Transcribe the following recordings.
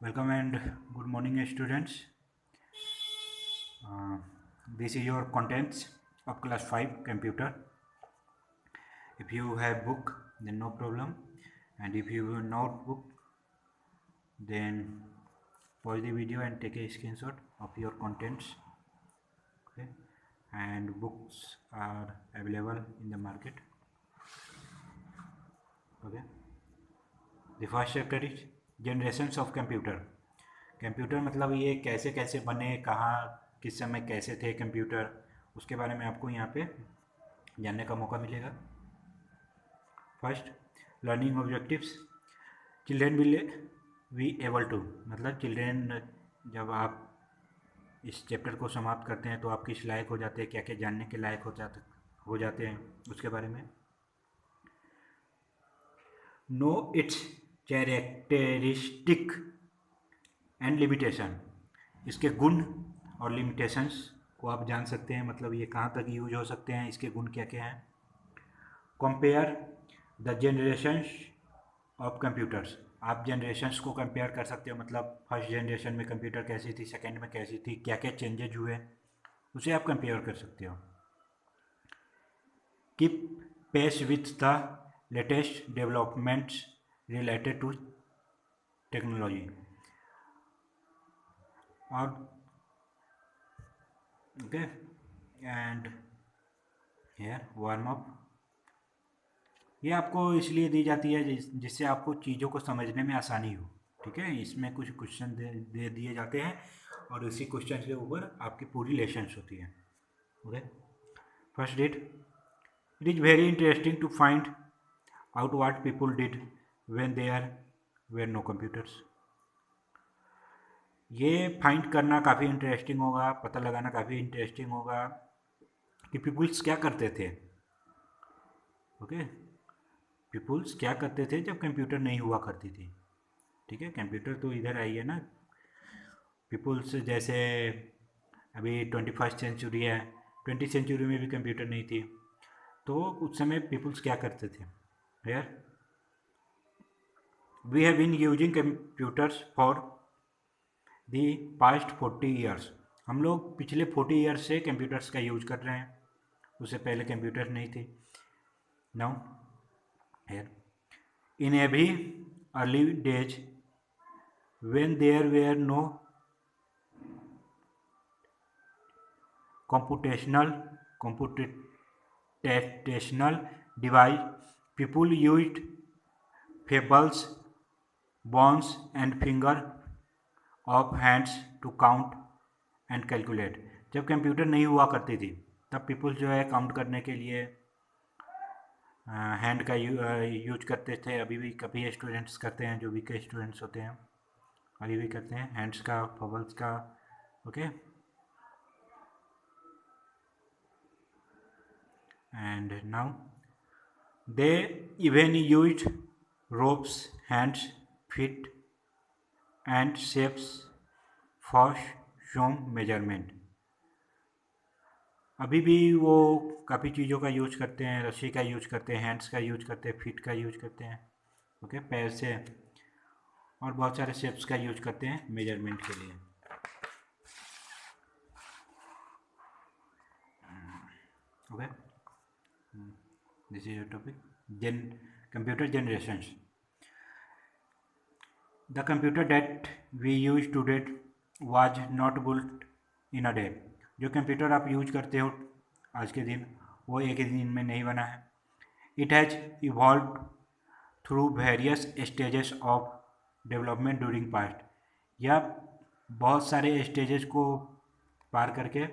Welcome and good morning, students. This is your contents of class 5 computer. If you have book, then no problem, and if you have notebook, then pause the video and take a screenshot of your contents. Okay, and books are available in the market. Okay, the first chapter is generations of computer. Computer मतलब ये कैसे कैसे बने, कहाँ किस समय कैसे थे कंप्यूटर, उसके बारे में आपको यहाँ पे जानने का मौका मिलेगा. First, learning objectives. Children will be able to, मतलब चिल्ड्रेन जब आप इस चैप्टर को समाप्त करते हैं तो आप किस लायक हो जाते हैं, क्या क्या जानने के लायक हो जाते हैं उसके बारे में. Know its characteristic and limitation, इसके गुण और लिमिटेशंस को आप जान सकते हैं, मतलब ये कहाँ तक यूज हो सकते हैं, इसके गुण क्या क्या हैं. Compare the generations of computers, आप जनरेशन्स को कंपेयर कर सकते हो, मतलब फर्स्ट जनरेशन में कंप्यूटर कैसी थी, सेकेंड में कैसी थी, क्या क्या चेंजेज हुए, उसे आप कंपेयर कर सकते हो. Keep pace with the latest developments related to technology. और okay, and here warm up, ये आपको इसलिए दी जाती है जिससे आपको चीज़ों को समझने में आसानी हो. ठीक है, इसमें कुछ क्वेश्चन दे दिए जाते हैं और इसी क्वेश्चन के ऊपर आपकी पूरी लेसन्स होती है. Okay, first date. It is very interesting to find out what people did when there were no computers. ये फाइंड करना काफ़ी इंटरेस्टिंग होगा, पता लगाना काफ़ी इंटरेस्टिंग होगा कि पीपुल्स क्या करते थे. ओके, पीपुल्स क्या करते थे जब कंप्यूटर नहीं हुआ करती थी. ठीक है, कंप्यूटर तो इधर आई है ना. पीपुल्स जैसे अभी 21st सेंचुरी है, 20th सेंचुरी में भी कंप्यूटर नहीं थी, तो उस समय पीपुल्स क्या करते थे. यार, we have been using computers for the past 40 years, हम लोग पिछले 40 ईयर्स से कंप्यूटर्स का यूज कर रहे हैं, उससे पहले कंप्यूटर नहीं थी. Now here in every early days when there were no computational device, people used fables, bones and finger of hands to count and calculate. जब कंप्यूटर नहीं हुआ करती थी तब पीपल जो है काउंट करने के लिए हैंड का यूज करते थे. अभी भी कभी स्टूडेंट्स करते हैं, जो वीक स्टूडेंट्स होते हैं अभी भी करते हैं हैंड्स का, फबल्स का. Okay, and now they even use ropes, hands, feet and shapes for Shome measurement. अभी भी वो काफ़ी चीज़ों का यूज करते हैं, रस्सी का यूज करते हैं, हैंड्स का यूज करते हैं, फीट का यूज करते हैं. ओके, पैर से, और बहुत सारे शेप्स का यूज करते हैं मेजरमेंट के लिए. Okay, this is your topic. Computer generations. The computer that we use today was not built in a day. जो कंप्यूटर आप यूज करते हो आज के दिन, वो एक ही दिन में नहीं बना है. It has evolve through various stages of development during past. यह बहुत सारे स्टेजेस को पार करके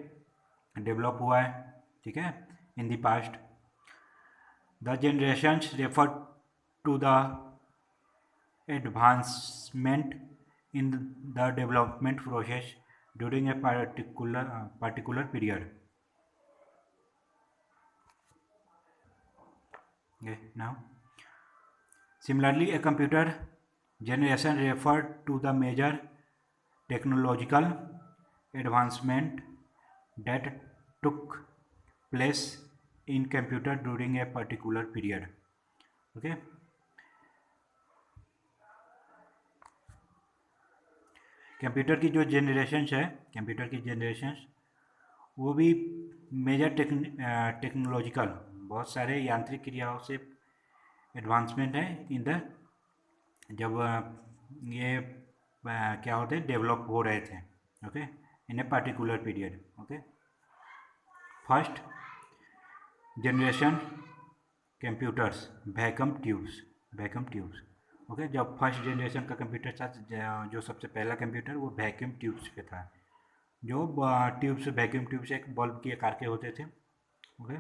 डेवलप हुआ है. ठीक है, in the past. The generations refer to the advancement in the development process during a particular period. Okay, now similarly a computer generation referred to the major technological advancement that took place in computer during a particular period. Okay, computer की जो generations है, computer की generations वो भी major technological बहुत सारे यांत्रिक क्रियाओं से एडवांसमेंट है इन द जब ये क्या होते हैं डेवलप हो रहे थे, okay, in a particular period. Okay, first generation computers vacuum tubes. Okay, जब फर्स्ट जनरेशन का कंप्यूटर था, जो सबसे पहला कंप्यूटर वो वैक्यूम ट्यूब्स पे था, जो ट्यूब्स वैक्यूम ट्यूब्स एक बल्ब के आकार के होते थे। ओके,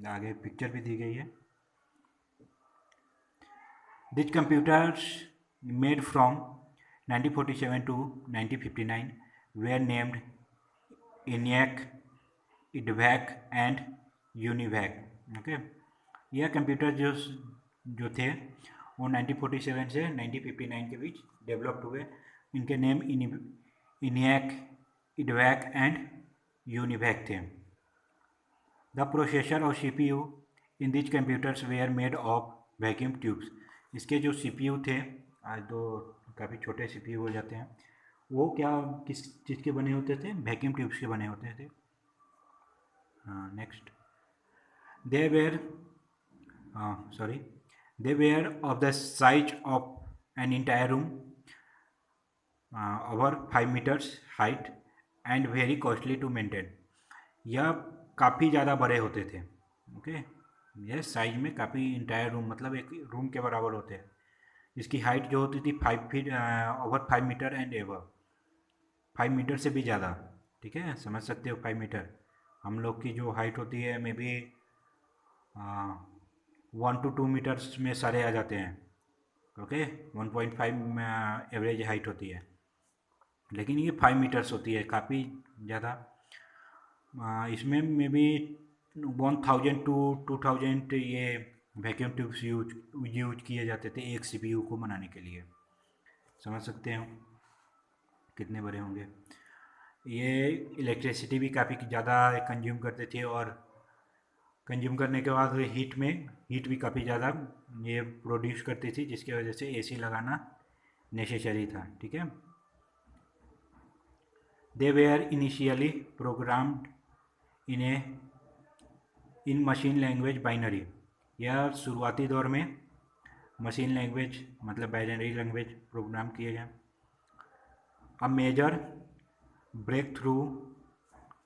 आगे पिक्चर भी दी गई है। These computers made from 1947 to 1959 were named ENIAC, IDVAC and UNIVAC। Okay, यह कंप्यूटर जो थे वो 1947 से 1959 के बीच डेवलप्ड हुए। इनके name ENIAC, IDVAC and UNIVAC थे। द प्रोसेसर और CPU in these computers were made of vacuum tubes. इसके जो CPU थे, आज तो काफ़ी छोटे CPU हो जाते हैं, वो क्या किस चीज़ के बने होते थे? वैक्यूम ट्यूब्स के बने होते थे। Next, they were of the size of an entire room, over 5 metres height and very costly to maintain. यह काफ़ी ज़्यादा बड़े होते थे। ओके, यह साइज में काफ़ी इंटायर रूम मतलब एक रूम के बराबर होते हैं। इसकी हाइट जो होती थी 5 feet, over 5 metre and ever 5 metre से भी ज़्यादा। ठीक है, समझ सकते हो 5 मीटर। हम लोग की जो हाइट होती है मे बी 1 to 2 मीटर्स में सारे आ जाते हैं। ओके, 1.5 एवरेज हाइट होती है, लेकिन ये 5 मीटर्स होती है, काफ़ी ज़्यादा। इसमें मे बी 1000 to 2000 ये वैक्यूम ट्यूब्स यूज किए जाते थे एक CPU को बनाने के लिए। समझ सकते हो कितने बड़े होंगे। ये इलेक्ट्रिसिटी भी काफ़ी ज़्यादा कंज्यूम करते थे, और कंज्यूम करने के बाद हीट भी काफ़ी ज़्यादा ये प्रोड्यूस करती थी, जिसकी वजह से AC लगाना नेसेसरी था। ठीक है, they were initially programmed in machine language binary. यह शुरुआती दौर में मशीन लैंग्वेज मतलब बाइनरी लैंग्वेज प्रोग्राम किए गए। A major breakthrough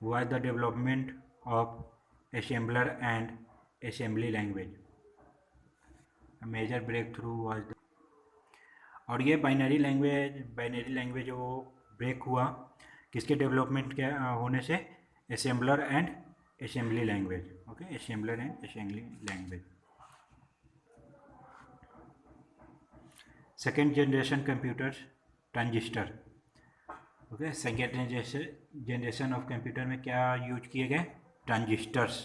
was the development of assembler and assembly language. Major breakthrough was the, और ये बाइनरी लैंग्वेज वो ब्रेक हुआ किसके डेवलपमेंट के होने से? Assembler and assembly language. Okay, assembler and assembly language. Second generation computers, transistor. Okay, second generation of computer में क्या यूज किए गए? Transistors.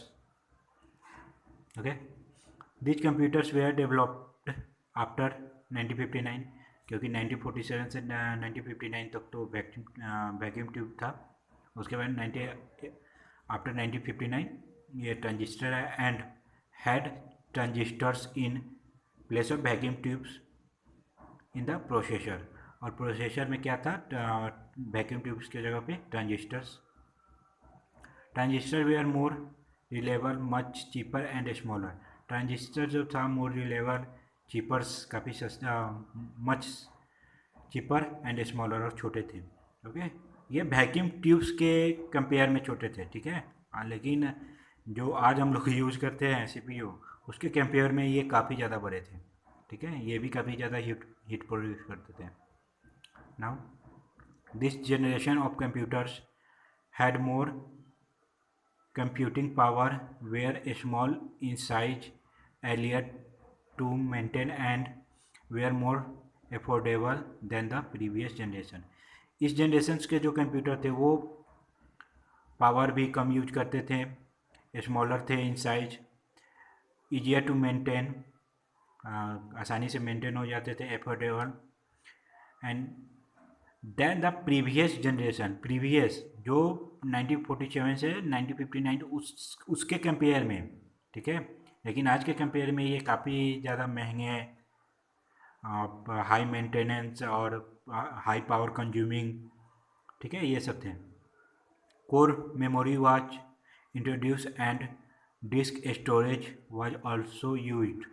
Okay, this computers were developed after 1959, क्योंकि 1947 से 1959 तक तो वैक्यूम ट्यूब था। उसके बाद आफ्टर 1959 ये ट्रांजिस्टर है, and had transistors in place of vacuum tubes in the processor. और प्रोसेसर में क्या था? वैक्यूम ट्यूब्स की जगह पे transistors. Transistor were more reliable, much cheaper and smaller. Transistor जो था मोर रिलेबल, चीपर्स काफ़ी सस्ता, मच चीपर एंड स्मॉलर, और छोटे थे। ओके, ये वैक्यूम ट्यूब्स के कंपेयर में छोटे थे। ठीक है, लेकिन जो आज हम लोग यूज़ करते हैं CPU, उसके कंपेयर में ये काफ़ी ज़्यादा बड़े थे। ठीक है, ये भी काफ़ी ज़्यादा हीट प्रोड्यूस करते थे। Now this generation of computers had more computing power, were small in size, easier to maintain and were more affordable than the previous generation। इस जनरेशन के जो कंप्यूटर थे वो पावर भी कम यूज करते थे, स्मॉलर थे in size, easier to maintain, आसानी से मेंटेन हो जाते थे, affordable and then the previous generation. Previous जो 1947 से 1959 उसके कंपेयर में। ठीक है, लेकिन आज के कंपेयर में ये काफ़ी ज़्यादा महंगे हाई मेंटेनेंस और हाई पावर कंज्यूमिंग, ठीक है, ये सब थे। Core memory was introduce and disk storage was also used.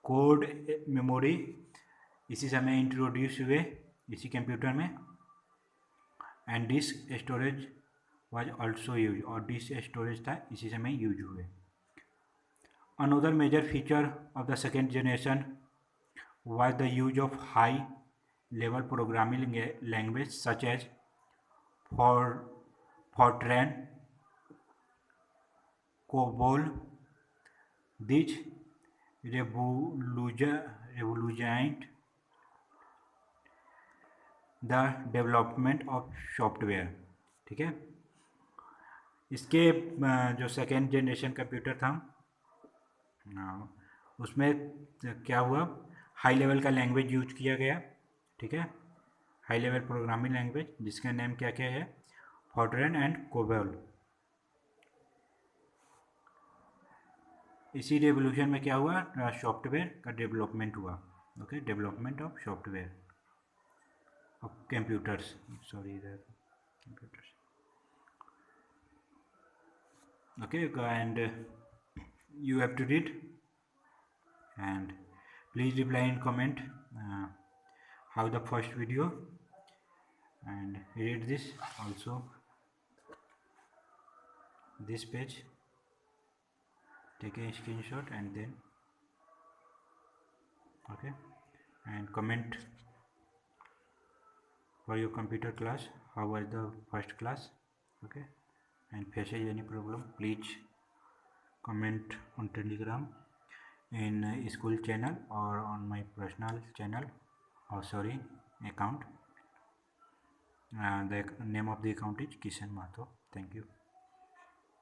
Code memory इसी समय इंट्रोड्यूस हुए इसी कंप्यूटर में, and disk storage was also use, और डिस्क स्टोरेज था इसी समय यूज हुए। Another major feature of the second generation was the use of high-level programming language such as Fortran, COBOL. These revolutionized the development of software, ठीक है। इसके जो second generation computer था उसमें क्या हुआ, हाई लेवल का लैंग्वेज यूज किया गया, ठीक है, हाई लेवल प्रोग्रामिंग लैंग्वेज जिसका नेम क्या क्या है, फॉर्ट्रैन एंड कोबोल। इसी रेवोल्यूशन में क्या हुआ, सॉफ्टवेयर का डेवलपमेंट हुआ, okay, development of software of computers, sorry computers, okay, and you have to read, and please reply in comment how the first video, and read this also, this page, take a screenshot and then okay, and comment for your computer class how was the first class, okay, and faces any problem please comment on Telegram, in school channel, or on my personal channel, or sorry, account. The name of the account is Kishan Mato. Thank you.